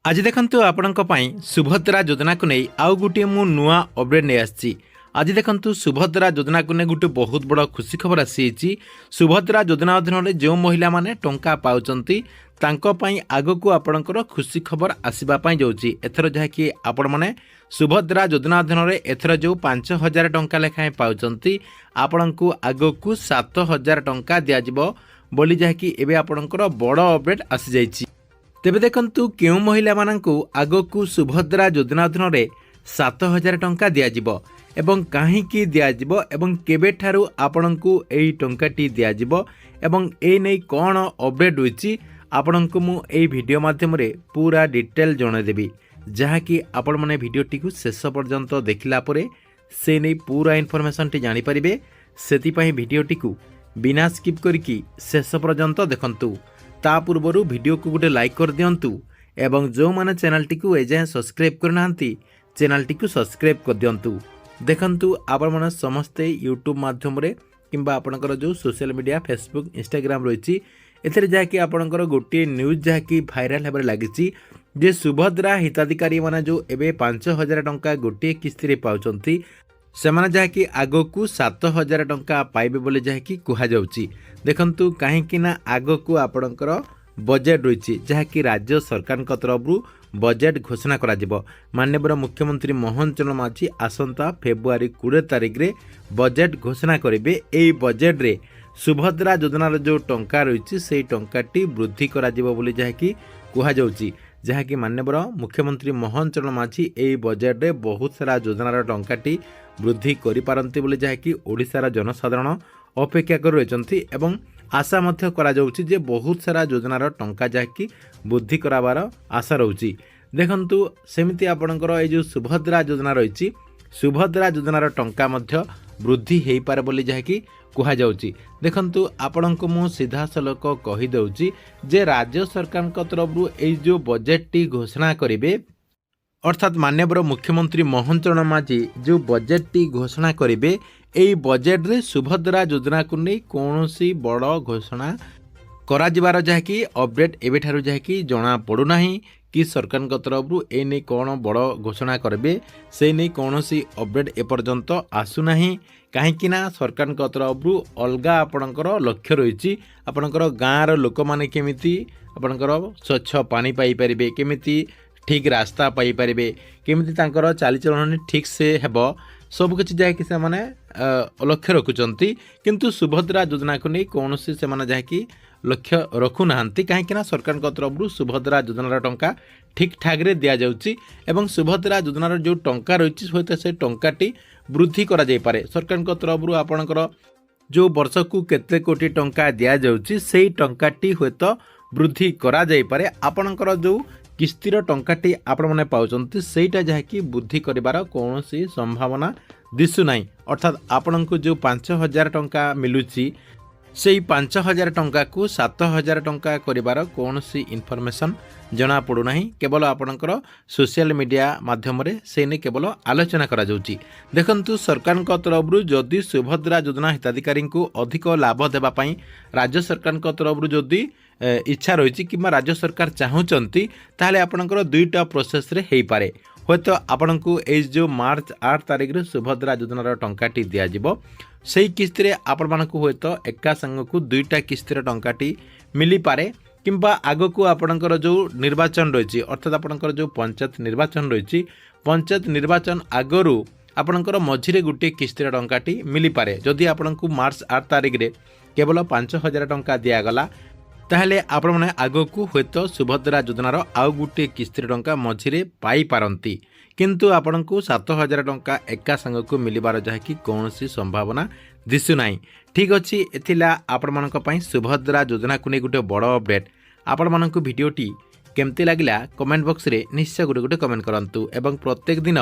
आज देखंतु आपणक पई सुभद्रा योजना को नहीं आउ गोटे मु नुआ अपडेट नहीं आसी। आज देखंतु सुभद्रा योजना को नहीं गोटे बहुत बड़ खुशी खबर आसी। सुभद्रा योजना अधीन जो महिला माने टंका पाउचंती तांको पई आगो को आपणकर खुशी खबर आसीबा पई जाउची। एथर जहाँकि आपण माने सुभद्रा योजना अधीन एथर जो 5,000 टंका लेखाएं पाउचंती आपणको आगो को 7,000 टंका दियाजिबो बोली जहाँकि एबे आपणकर बड़ अपडेट आसी जाइची। तेबे देखंतु केउ महिला मानंकु आगो को सुभद्रा योजना अधीन 7,000 टंका दियाजिबो एवं काहींकी दियाजिबो एवं केबे ठारू आपणंकु एई टंकाटी दियाजिबो एवं ए नै कोन अपडेट होईची आपणंकु मु एई वीडियो माध्यम रे पूरा डिटेल जणे देबी, जहाँकि आपण माने वीडियोटी को शेष पर्यंत देखिला परे से नै पूरा इन्फॉर्मेशन टी जानि परिबे। सेति पई वीडियोटी को बिना स्किप करके शेष पर्यंत देखंतु। ता पूर्वरु वीडियो को गोटे लाइक कर दियंतु एवं जो माने चैनल टी को एजाए सब्सक्राइब करनांती चैनल टी को सब्सक्राइब कर दियंतु। देखंतु आपण माने समस्ते यूट्यूब माध्यम रे किंबा आपणकर जो सोशल मीडिया फेसबुक इंस्टाग्राम रहिछि एथरे जाके आपणकर गोटे न्यूज जाके भाइराल हेबार लागिछि जे सुभद्रा हिताधिकारी माने जो एबे 5,000 टंका गोटे किस्ती रे पाउचंती सेमाने जहाँकि आगो को 7,000 टंका पाइबे बोले जहाँकि कुहा जाउची। देखंतु काहेकि ना आगो को आपणकर बजेट रही जहाँकि राज्य सरकार तरफ बजेट घोषणा करा जिवो। माननीय मुख्यमंत्री मोहन चरण माझी आसंता फेब्रुआरी 20 तारिख रे बजेट घोषणा करेंगे। एई बजेट रे सुभद्रा योजनार जो टंका रही से टंकाटी वृद्धि करा जिवो बोली जहाँकि कुहा जाउची। जहाँकि माननीय मुख्यमंत्री मोहन चरण माझी एई बजेट रे बहुत सारा योजनार टंकाटी वृद्धि करि पारंती बोली जहाँकि ओडिशार जनसाधारण अपेक्षा कर रहिचंती एवं आशा मध्य करा जाउची जे बहुत सारा योजनार टंका जहाँकि वृद्धि कराबार आशा रहउची। देखंतु सेमिति आपणकर ए जो सुभद्रा योजना रही सुभद्रा योजनार टंका मध्य वृद्धि हेई पारे बोली जहाँकि कुहा जाउची। देखंतु आपणको मु सीधा सलक कहि दउची जे राज्य सरकार तरफ ए जो बजेट टी घोषणा करिवे अर्थात माननीय मुख्यमंत्री मोहन चरण माझी जो बजेट टी घोषणा करेंगे एई बजेट रे सुभद्रा योजना को नहीं कौनसी बड़ घोषणा करा जिबार जहाँकि अपडेट एबे ठारू जहाँकि जना पड़ूना कि सरकार तरफ ए नहीं कौन बड़ घोषणा करेंगे से नहीं कौनसी अपडेट एपर्यंत आसुना कहीं सरकार तरफ अलगा आपणकर लक्ष्य रही आपणकर गाँव लोक मैंने केमिति आपणकर स्वच्छ पानी पाई परिबे केमिति ठीक रास्ता पाई परिबे केमिति तांकर चालीचलन ठीक से हेबो सबकिछि जहाँकि से माने लक्ष्य रखुचंती किंतु सुभद्रा योजना को नहीं कौनसी से माने जहाँकि लक्ष्य रखु नाहंती कहीं सरकार तरफ सुभद्रा योजनार टंका ठीक ठाक रे दिया जाउची एवं सुभद्रा योजनार जो टंका रही सहित से टंकाटी वृद्धि करा जाय पारे। सरकार तरफ आपणकर जो वर्ष को केते कोटी टंका दिया जाउची सेही टंकाटी होत वृद्धि करा जाय पारे। आपणकर जो किस्तीर टंकाटी आपण माने पाउचंती सेटा जहाँकि वृद्धि करिवार कौनसी संभावना दिसु नाही। अर्थात आपणको जो 5,000 टंका मिलुची सेई 5,000 टंका को 7,000 टंका करिवार कौनसी इनफॉरमेशन जना पड़ू नाही। केवल आपणकर सोशल मीडिया माध्यम रे से ने केवल आलोचना करा जाउची। देखंतु सरकार तरफ जदि सुभद्रा योजना हिताधिकारी को अधिक लाभ देबा पई राज्य सरकार तरफ जदि इच्छा रही कि राज्य सरकार चाहूँगी ताहले आपणकर दुईटा प्रोसेस रे हेई पारे। होतो आपणको ए जो मार्च 8 तारिख रे सुभद्रा योजनार टंकाटी दियाजिबो सेई किस्ती रे आपण मानकु होतो एका संगकु दुईटा किस्तीर टंकाटी मिली पारे किंबा आगो को आपणकर जो निर्वाचन रही अर्थात आपणकर जो पंचायत निर्वाचन रही पंचायत निर्वाचन आगरू आपणकर मझिरे गोटे किस्तीर टंकाटी मिली पारे। जदि आपणकु मार्च 8 तारिख रे केवल 5,000 टंका दियागला ताहले आपण माने आगो को होतो सुभद्रा योजनार आउ गोटे किस्ती टंका मझिरे पाई पारंती किंतु आपनको 7,000 टंका एका संग को मिलिबार जहाँकि कौनसी संभावना दिसु नाही। ठीक अछि एथिला आपण मानक पई सुभद्रा योजना को नै गोटे बड़ अपडेट। आपण मानक वीडियोटी केमती लागिला कमेंट बॉक्स रे निश्चय गोटे गोटे कमेंट करंतु एवं प्रत्येक दिन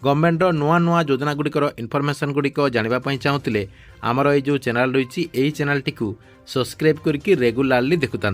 गवर्नमेंट नुआ नुआ योजना गुड़िकर इनफॉरमेशन गुड़िक जानिबा पई चाहुतिले आमर ए जो चैनल रही चैनल टी सब्सक्राइब करके रेगुलारली देखुता।